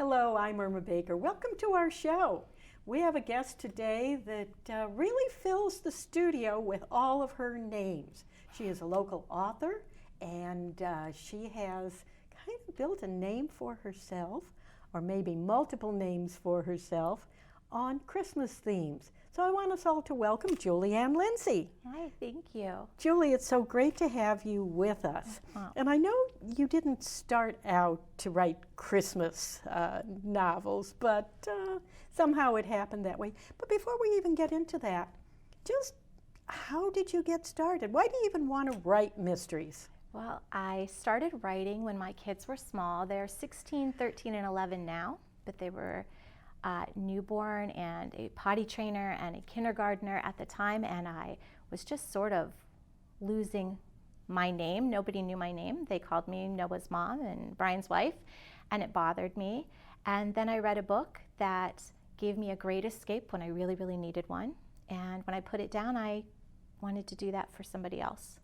Hello, I'm Irma Baker. Welcome to our show. We have a guest today that really fills the studio with all of her names. She is a local author, and she has kind of built a name for herself, or maybe multiple names for herself, on Christmas themes. So I want us all to welcome Julianne Lindsay. Hi, thank you. Julie, it's so great to have you with us. And I know you didn't start out to write Christmas novels, but somehow it happened that way. But before we even get into that, just how did you get started? Why do you even want to write mysteries? Well, I started writing when my kids were small. They're 16, 13, and 11 now, but they were newborn and a potty trainer and a kindergartner at the time, and I was just sort of losing my name. Nobody knew my name. They called me Noah's mom and Brian's wife, and it bothered me. And then I read a book that gave me a great escape when I really, really needed one. And when I put it down, I wanted to do that for somebody else.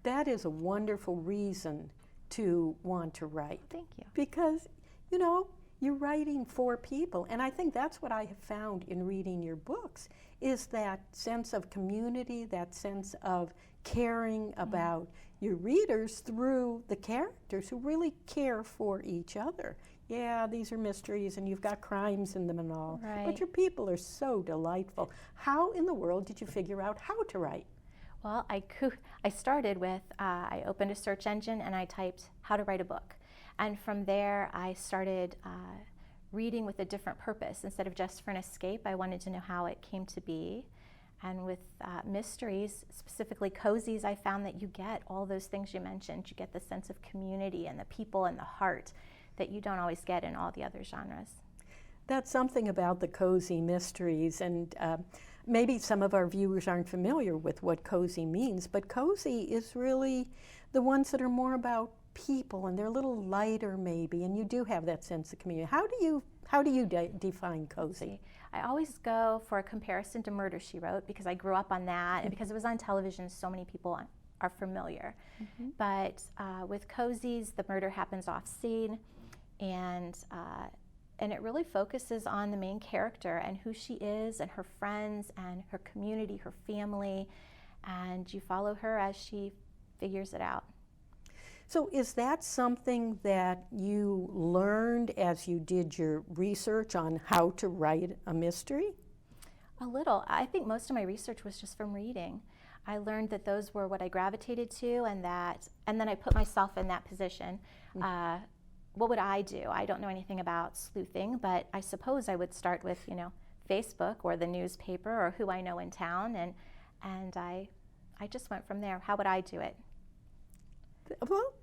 That is a wonderful reason to want to write. Thank you. Because, you know, you're writing for people, and I think that's what I have found in reading your books, is that sense of community, that sense of caring about your readers through the characters who really care for each other. Yeah, these are mysteries, and you've got crimes in them and all, Right. but your people are so delightful. How in the world did you figure out how to write? Well, I started with, I opened a search engine and I typed how to write a book. And from there, I started reading with a different purpose. Instead of just for an escape, I wanted to know how it came to be. And with mysteries, specifically cozies, I found that you get all those things you mentioned. You get the sense of community and the people and the heart that you don't always get in all the other genres. That's something about the cozy mysteries, and maybe some of our viewers aren't familiar with what cozy means, but cozy is really the ones that are more about people, and they're a little lighter maybe, and you do have that sense of community. How do you define cozy? I always go for a comparison to Murder, She Wrote, because I grew up on that, and because it was on television, so many people are familiar. But with cozies, the murder happens off scene, and it really focuses on the main character and who she is and her friends and her community, her family, and you follow her as she figures it out. So is that something that you learned as you did your research on how to write a mystery? A little. I think most of my research was just from reading. I learned that those were what I gravitated to, and then I put myself in that position. What would I do? I don't know anything about sleuthing, but I suppose I would start with, Facebook or the newspaper or who I know in town, and I just went from there. How would I do it? Well,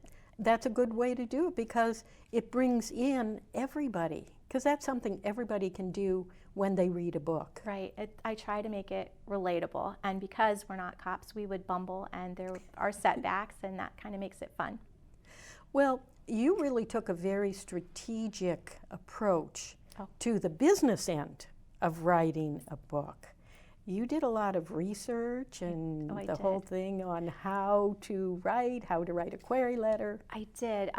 that's a good way to do it, because it brings in everybody, because that's something everybody can do when they read a book. Right. I try to make it relatable, and because we're not cops, we would bumble, and there are setbacks, and that kind of makes it fun. Well, you really took a very strategic approach to the business end of writing a book. You did a lot of research and the whole thing on how to write a query letter. I did.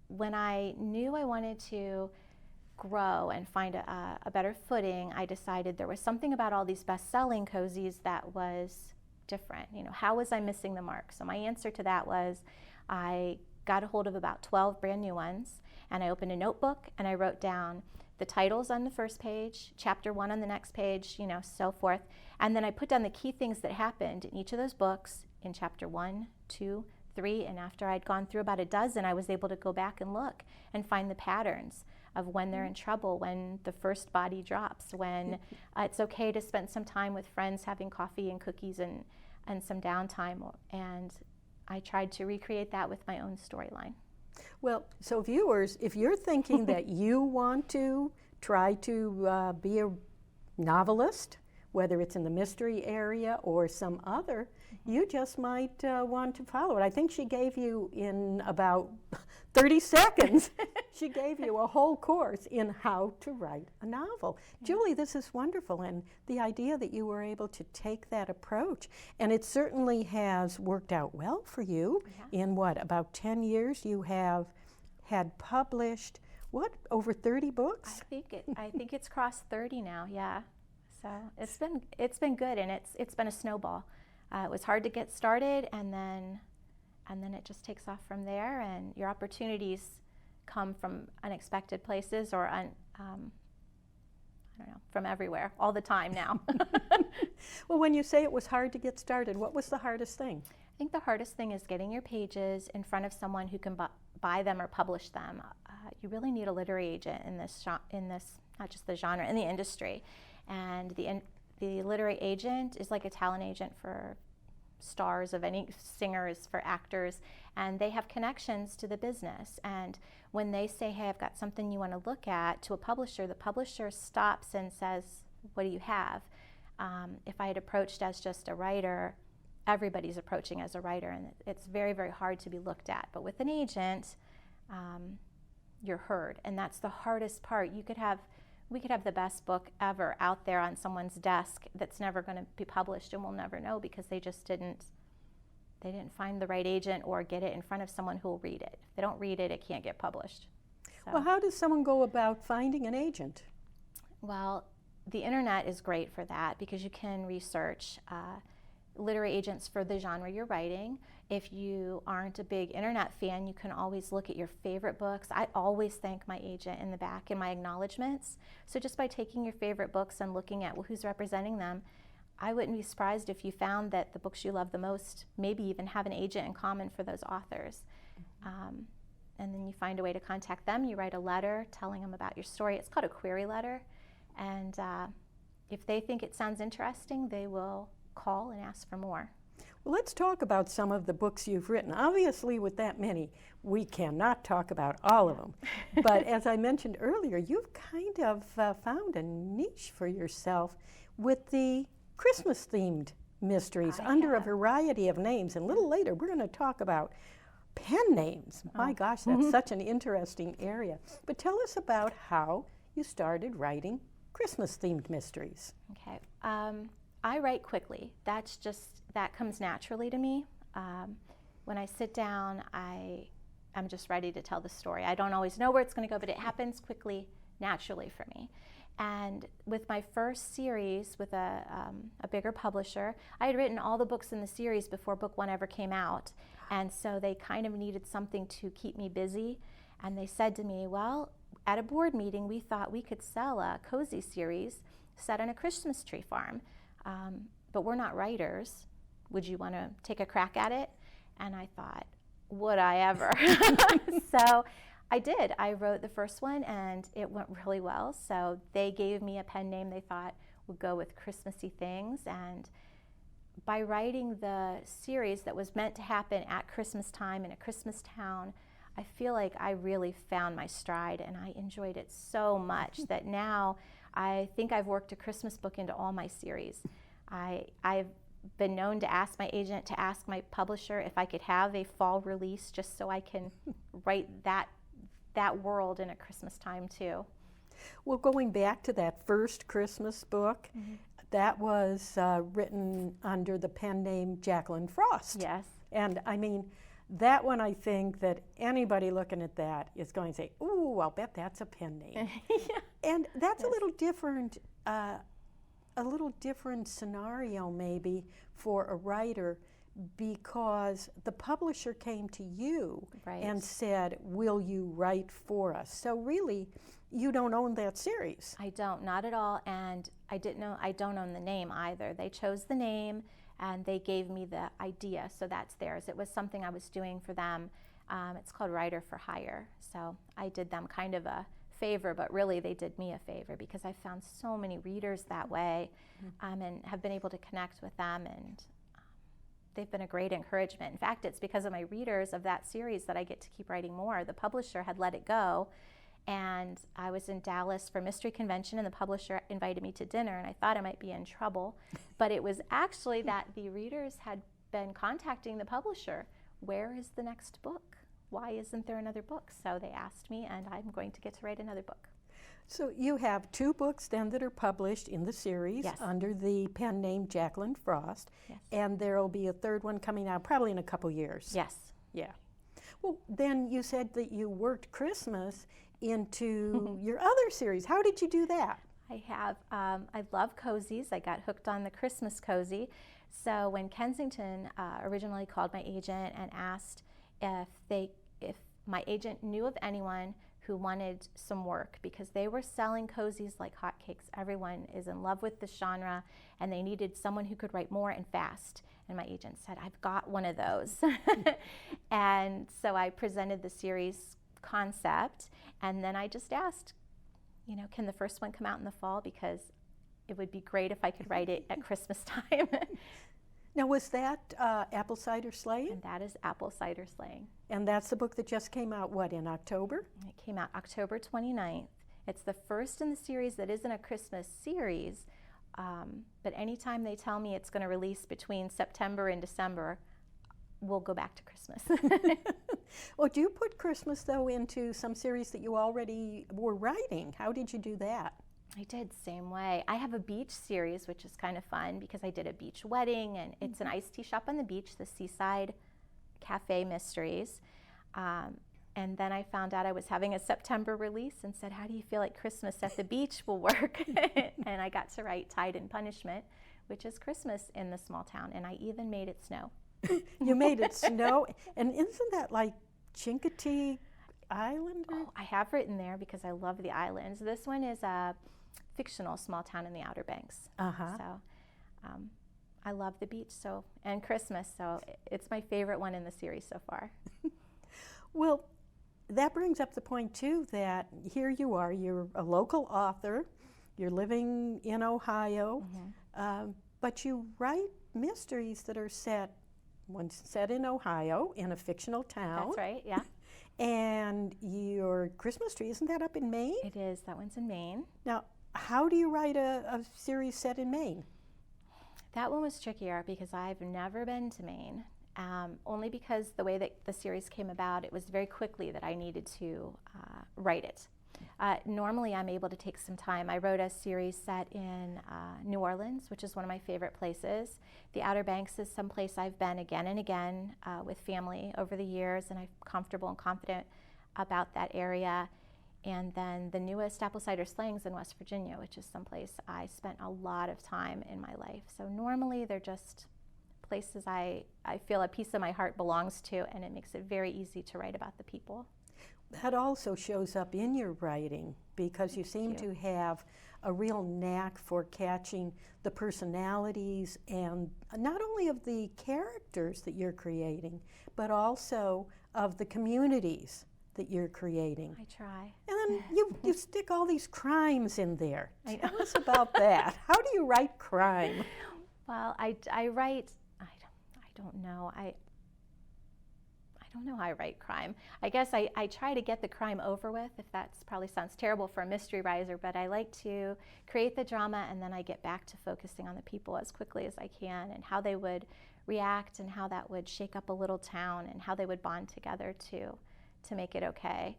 When I knew I wanted to grow and find a better footing, I decided there was something about all these best-selling cozies that was different. How was I missing the mark? So my answer to that was I got a hold of about 12 brand new ones, and I opened a notebook and I wrote down the titles on the first page, chapter 1 on the next page, so forth. And then I put down the key things that happened in each of those books in chapter 1, 2, 3, and after I'd gone through about a dozen, I was able to go back and look and find the patterns of when they're in trouble, when the first body drops, when it's okay to spend some time with friends having coffee and cookies and some downtime. And I tried to recreate that with my own storyline. Well, so viewers, if you're thinking that you want to try to be a novelist, whether it's in the mystery area or some other, you just might want to follow it. I think she gave you in about 30 seconds, she gave you a whole course in how to write a novel. Yeah. Julie, this is wonderful, and the idea that you were able to take that approach, and it certainly has worked out well for you. Yeah. In what, about 10 years you have had published what, over 30 books? I think it's crossed 30 now. Yeah. So it's been good, and it's been a snowball. It was hard to get started, and then it just takes off from there. And your opportunities come from unexpected places, or I don't know, from everywhere, all the time now. Well, when you say it was hard to get started, what was the hardest thing? I think the hardest thing is getting your pages in front of someone who can buy them or publish them. You really need a literary agent in this not just the genre, in the industry. And the literary agent is like a talent agent for stars of any, singers, for actors, and they have connections to the business. And when they say, hey, I've got something you want to look at, to a publisher, the publisher stops and says, what do you have? If I had approached as just a writer, everybody's approaching as a writer, and it's very, very hard to be looked at. But with an agent, you're heard, and that's the hardest part. We could have the best book ever out there on someone's desk that's never going to be published, and we'll never know because they just didn't find the right agent or get it in front of someone who will read it. If they don't read it, it can't get published. So. Well, how does someone go about finding an agent? Well, the internet is great for that because you can research literary agents for the genre you're writing. If you aren't a big internet fan, you can always look at your favorite books. I always thank my agent in the back in my acknowledgments. So just by taking your favorite books and looking at who's representing them, I wouldn't be surprised if you found that the books you love the most maybe even have an agent in common for those authors. And then you find a way to contact them. You write a letter telling them about your story. It's called a query letter. And if they think it sounds interesting, they will call and ask for more. Well, let's talk about some of the books you've written. Obviously, with that many, we cannot talk about all of them. But as I mentioned earlier, you've kind of found a niche for yourself with the Christmas-themed mysteries under a variety of names. And a little later, we're going to talk about pen names. My gosh, that's such an interesting area. But tell us about how you started writing Christmas-themed mysteries. Okay. I write quickly. That comes naturally to me. When I sit down, I'm just ready to tell the story. I don't always know where it's going to go, but it happens quickly, naturally for me. And with my first series with a bigger publisher, I had written all the books in the series before book one ever came out. And so they kind of needed something to keep me busy. And they said to me, well, at a board meeting, we thought we could sell a cozy series set on a Christmas tree farm. But we're not writers. Would you want to take a crack at it? And I thought, would I ever? So I did. I wrote the first one, and it went really well. So they gave me a pen name they thought would go with Christmassy things. And by writing the series that was meant to happen at Christmas time in a Christmas town, I feel like I really found my stride, and I enjoyed it so much that now I think I've worked a Christmas book into all my series. I've been known to ask my agent to ask my publisher if I could have a fall release just so I can write that world in a Christmas time too. Well, going back to that first Christmas book, that was written under the pen name Jacqueline Frost. Yes. And I mean, that one, I think that anybody looking at that is going to say, ooh, I'll bet that's a pen name. Yeah. And that's a little different scenario maybe for a writer, because the publisher came to you and said, will you write for us? So really, you don't own that series. I don't, not at all. And I don't own the name either. They chose the name and they gave me the idea, so that's theirs. It was something I was doing for them. It's called Writer for Hire. So I did them kind of a favor, but really they did me a favor because I found so many readers that way, and have been able to connect with them, and they've been a great encouragement. In fact, it's because of my readers of that series that I get to keep writing more. The publisher had let it go, and I was in Dallas for Mystery Convention, and the publisher invited me to dinner, and I thought I might be in trouble, but it was actually that the readers had been contacting the publisher. Where is the next book? Why isn't there another book? So they asked me, and I'm going to get to write another book. So you have 2 books then that are published in the series under the pen name Jacqueline Frost, and there will be a 3rd one coming out probably in a couple years. Yes. Yeah. Well, then you said that you worked Christmas into your other series. How did you do that? I have. I love cozies. I got hooked on the Christmas cozy. So when Kensington originally called my agent and asked if my agent knew of anyone who wanted some work, because they were selling cozies like hotcakes. Everyone is in love with this genre, and they needed someone who could write more and fast. And my agent said, I've got one of those. And so I presented the series concept, and then I just asked, can the first one come out in the fall? Because it would be great if I could write it at Christmas time. Now, was that Apple Cider Slaying? And that is Apple Cider Slaying. And that's the book that just came out, what, in October? It came out October 29th. It's the first in the series that isn't a Christmas series, but anytime they tell me it's going to release between September and December, we'll go back to Christmas. Well, do you put Christmas, though, into some series that you already were writing? How did you do that? I did, same way. I have a beach series, which is kind of fun because I did a beach wedding, and it's an iced tea shop on the beach, the Seaside Cafe Mysteries. And then I found out I was having a September release and said, how do you feel like Christmas at the beach will work? And I got to write Tide and Punishment, which is Christmas in the small town, and I even made it snow. You made it snow, and isn't that like Chincoteague Island? Oh, I have written there because I love the islands. This one is a fictional small town in the Outer Banks. So I love the beach and Christmas, so it's my favorite one in the series so far. Well, that brings up the point, too, that here you are, you're a local author, you're living in Ohio, but you write mysteries that are set in Ohio, in a fictional town. That's right, yeah. And your Christmas tree, isn't that up in Maine? It is. That one's in Maine. Now, how do you write a series set in Maine? That one was trickier because I've never been to Maine. Only because the way that the series came about, it was very quickly that I needed to write it. Normally, I'm able to take some time. I wrote a series set in New Orleans, which is one of my favorite places. The Outer Banks is someplace I've been again and again with family over the years, and I'm comfortable and confident about that area. And then the newest Apple Cider Slaying's in West Virginia, which is someplace I spent a lot of time in my life. So normally they're just places I feel a piece of my heart belongs to, and it makes it very easy to write about the people. That also shows up in your writing because you seem to have a real knack for catching the personalities, and not only of the characters that you're creating, but also of the communities that you're creating. I try. And then you stick all these crimes in there. Tell us about that. How do you write crime? Well, I write, I don't know. I don't know how I write crime. I guess I try to get the crime over with, if that's probably sounds terrible for a mystery writer, but I like to create the drama, and then I get back to focusing on the people as quickly as I can, and how they would react, and how that would shake up a little town, and how they would bond together to make it okay.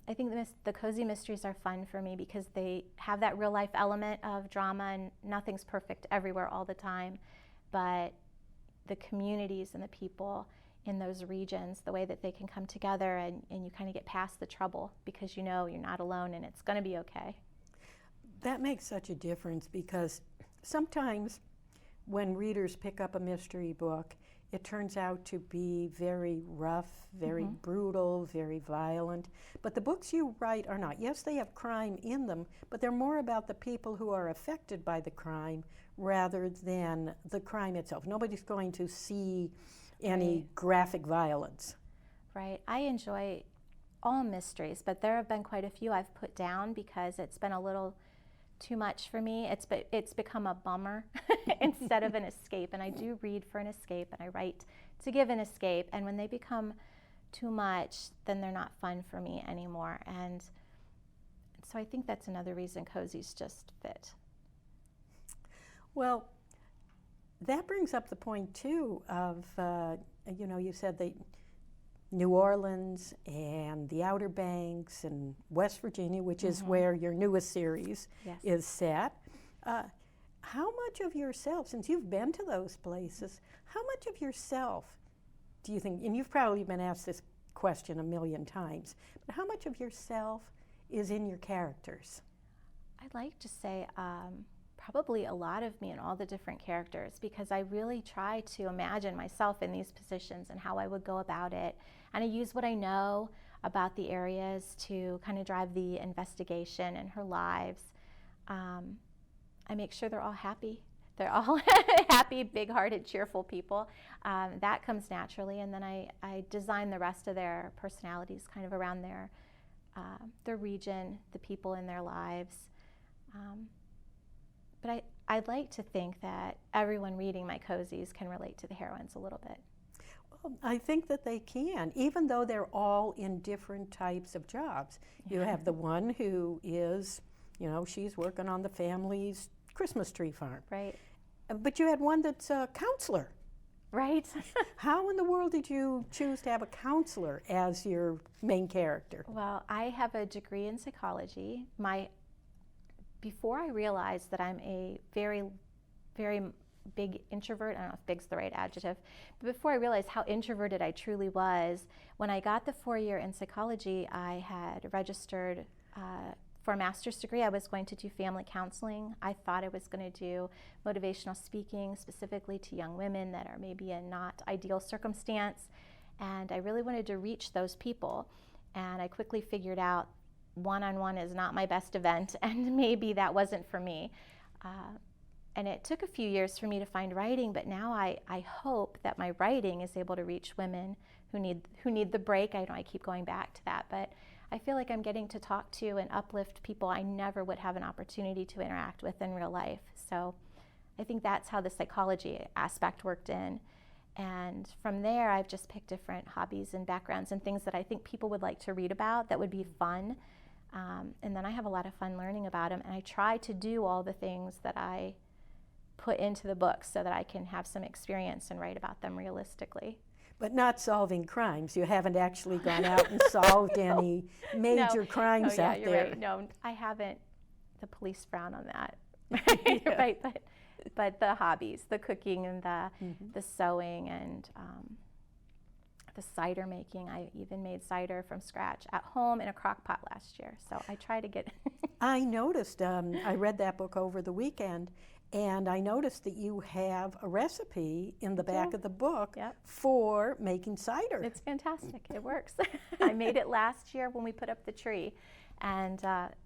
I think the cozy mysteries are fun for me because they have that real life element of drama, and nothing's perfect everywhere all the time, but the communities and the people in those regions, the way that they can come together, and you kind of get past the trouble because you know you're not alone and it's going to be okay. That makes such a difference because sometimes when readers pick up a mystery book, it turns out to be very rough, very brutal, very violent. But the books you write are not. Yes, they have crime in them, but they're more about the people who are affected by the crime rather than the crime itself. Nobody's going to see any graphic violence. Right. I enjoy all mysteries, but there have been quite a few I've put down because it's been a little too much for me. It's become a bummer instead of an escape, and I do read for an escape, and I write to give an escape, and when they become too much, then they're not fun for me anymore. And so I think that's another reason cozies just fit. Well, that brings up the point, too, of, you said that New Orleans and the Outer Banks and West Virginia, which is where your newest series is set. How much of yourself, since you've been to those places, how much of yourself do you think, and you've probably been asked this question a million times, but how much of yourself is in your characters? I'd like to say probably a lot of me in all the different characters, because I really try to imagine myself in these positions and how I would go about it. And I use what I know about the areas to kind of drive the investigation and her lives. I make sure they're all happy. They're all happy, big-hearted, cheerful people. That comes naturally. And then I design the rest of their personalities kind of around their region, the people in their lives. But I'd like to think that everyone reading my cozies can relate to the heroines a little bit. Well, I think that they can, even though they're all in different types of jobs. You have the one who is, she's working on the family's Christmas tree farm. Right. But you had one that's a counselor. Right. How in the world did you choose to have a counselor as your main character? Well, I have a degree in psychology. Before I realized that I'm a very, very big introvert, I don't know if big's the right adjective, but before I realized how introverted I truly was, when I got the 4-year in psychology, I had registered for a master's degree. I was going to do family counseling. I thought I was going to do motivational speaking, specifically to young women that are maybe in not ideal circumstance, and I really wanted to reach those people. And I quickly figured out one-on-one is not my best event, and maybe that wasn't for me. And it took a few years for me to find writing, but now I hope that my writing is able to reach women who need the break. I know I keep going back to that, but I feel like I'm getting to talk to and uplift people I never would have an opportunity to interact with in real life. So I think that's how the psychology aspect worked in. And from there, I've just picked different hobbies and backgrounds and things that I think people would like to read about that would be fun. And then I have a lot of fun learning about them. And I try to do all the things that I put into the books so that I can have some experience and write about them realistically. But not solving crimes. You haven't actually gone out and solved any major crimes out you're there. Right. No, I haven't. The police frown on that. Yeah. Right, but the hobbies, the cooking and the sewing and the cider making. I even made cider from scratch at home in a crock pot last year. So I try to get. I noticed, I read that book over the weekend, and I noticed that you have a recipe in the back of the book for making cider. It's fantastic. It works. I made it last year when we put up the tree, and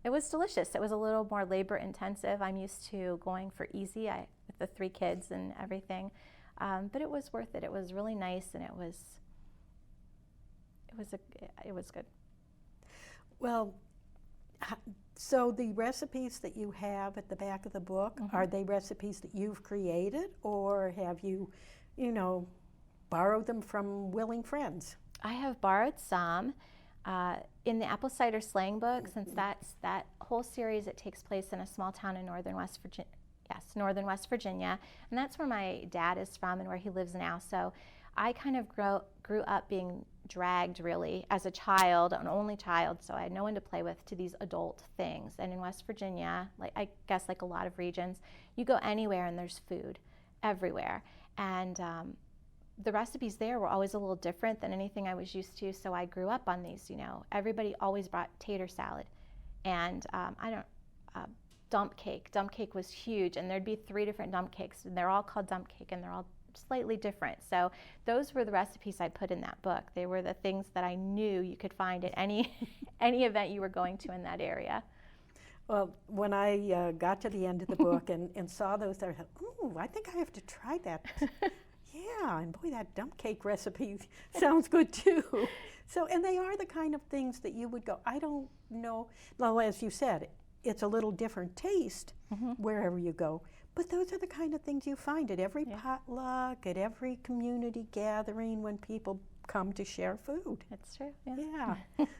it was delicious. It was a little more labor intensive. I'm used to going for easy with the 3 kids and everything, but it was worth it. It was really nice, and it was good. Well, so the recipes that you have at the back of the book, are they recipes that you've created, or have you, borrowed them from willing friends? I have borrowed some. In the apple cider slang book, since that's that whole series, it takes place in a small town in northern West Virginia, and that's where my dad is from and where he lives now. So I kind of grew up being dragged, really, as a child, an only child, so I had no one to play with, to these adult things. And in West Virginia, I guess like a lot of regions, you go anywhere and there's food everywhere. And the recipes there were always a little different than anything I was used to, so I grew up on these. Everybody always brought tater salad, and dump cake. Dump cake was huge, and there'd be 3 different dump cakes, and they're all called dump cake, and they're all slightly different. So those were the recipes I put in that book. They were the things that I knew you could find at any event you were going to in that area. Well, when I got to the end of the book and saw those, I thought, ooh, I think I have to try that. Yeah, and boy, that dump cake recipe sounds good too. So, and they are the kind of things that you would go, I don't know. Well, as you said, it's a little different taste wherever you go. But those are the kind of things you find at every potluck, at every community gathering when people come to share food. That's true. Yeah.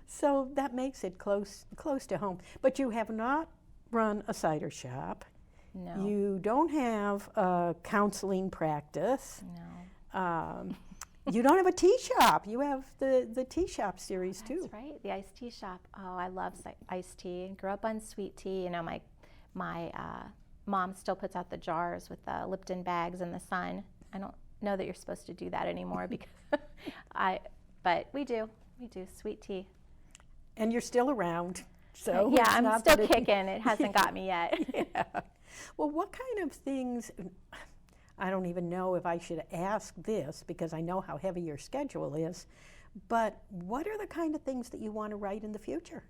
So that makes it close to home. But you have not run a cider shop. No. You don't have a counseling practice. No. You don't have a tea shop. You have the tea shop series too. That's right. The iced tea shop. Oh, I love iced tea. Grew up on sweet tea. My mom still puts out the jars with the Lipton bags in the sun. I don't know that you're supposed to do that anymore because but we do. We do sweet tea. And you're still around. So Yeah, it's I'm not still that kicking. It hasn't got me yet. Yeah. Well, what kind of things, I don't even know if I should ask this because I know how heavy your schedule is, but what are the kind of things that you want to write in the future?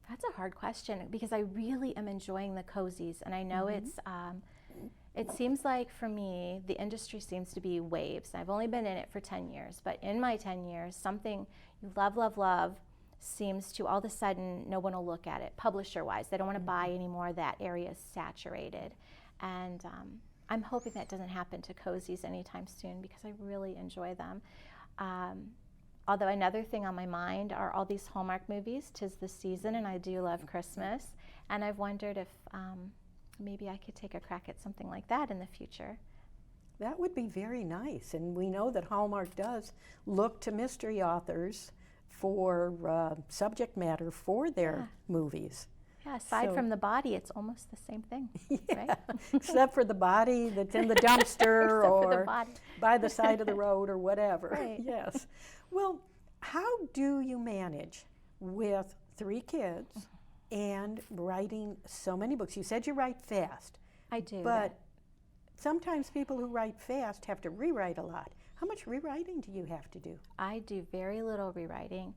That's a hard question because I really am enjoying the cozies, and I know it seems like for me, the industry seems to be waves. I've only been in it for 10 years, but in my 10 years, something you love seems to all of a sudden no one will look at it publisher-wise. They don't want to buy anymore. That area is saturated, and I'm hoping that doesn't happen to cozies anytime soon because I really enjoy them. Although another thing on my mind are all these Hallmark movies. 'Tis the season, and I do love Christmas. And I've wondered if maybe I could take a crack at something like that in the future. That would be very nice. And we know that Hallmark does look to mystery authors for subject matter for their movies. Yeah, aside from the body, it's almost the same thing, Yeah, right? except for the body that's in the dumpster Except for the or body. by the side of the road or whatever. Right. Yes. Well, how do you manage with 3 kids and writing so many books? You said you write fast. I do. But sometimes people who write fast have to rewrite a lot. How much rewriting do you have to do? I do very little rewriting.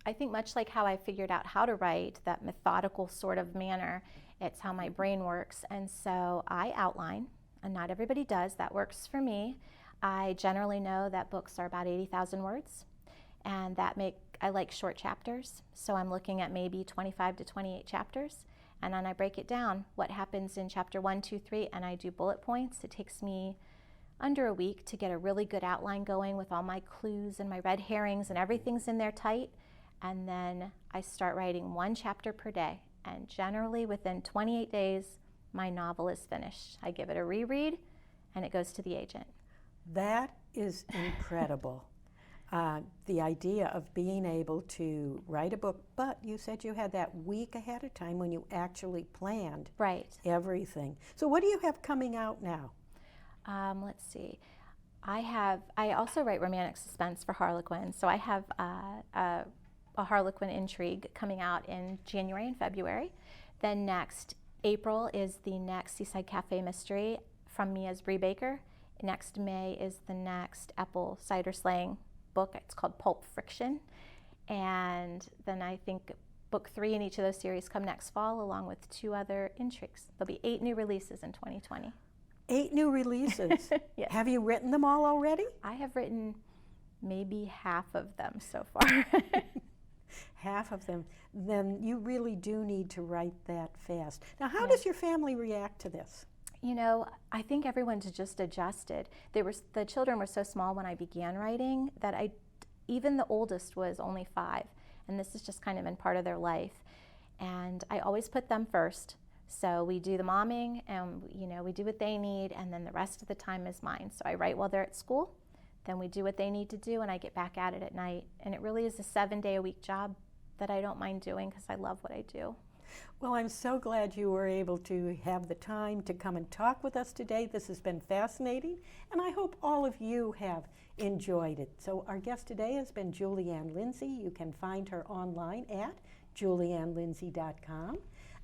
I think much like how I figured out how to write, that methodical sort of manner, it's how my brain works. And so I outline, and not everybody does. That works for me. I generally know that books are about 80,000 words, and I like short chapters. So I'm looking at maybe 25 to 28 chapters, and then I break it down. What happens in chapter 1, 2, 3, and I do bullet points. It takes me under a week to get a really good outline going with all my clues and my red herrings and everything's in there tight. And then I start writing 1 chapter per day. And generally within 28 days, my novel is finished. I give it a reread and it goes to the agent. That is incredible. The idea of being able to write a book, but you said you had that week ahead of time when you actually planned everything. So what do you have coming out now? Let's see. I also write romantic suspense for Harlequin. So I have a Harlequin intrigue coming out in January and February. Then next April is the next Seaside Cafe mystery from me as Bree Baker. Next May is the next apple cider slaying book. It's called Pulp Friction. And then I think book 3 in each of those series come next fall, along with 2 other intrigues. There'll be 8 new releases in 2020. 8 new releases. Yes. Have you written them all already? I have written maybe half of them so far. Half of them. Then you really do need to write that fast. Now, how does your family react to this? You know, I think everyone's just adjusted. The children were so small when I began writing that even the oldest was only 5, and this has just kind of been part of their life. And I always put them first. So we do the momming, and we do what they need, and then the rest of the time is mine. So I write while they're at school, then we do what they need to do, and I get back at it at night. And it really is a 7-day-a-week job that I don't mind doing because I love what I do. Well, I'm so glad you were able to have the time to come and talk with us today. This has been fascinating, and I hope all of you have enjoyed it. So our guest today has been Julianne Lindsay. You can find her online at juliannelindsay.com.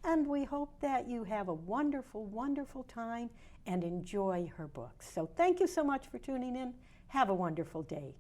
And we hope that you have a wonderful, wonderful time and enjoy her books. So thank you so much for tuning in. Have a wonderful day.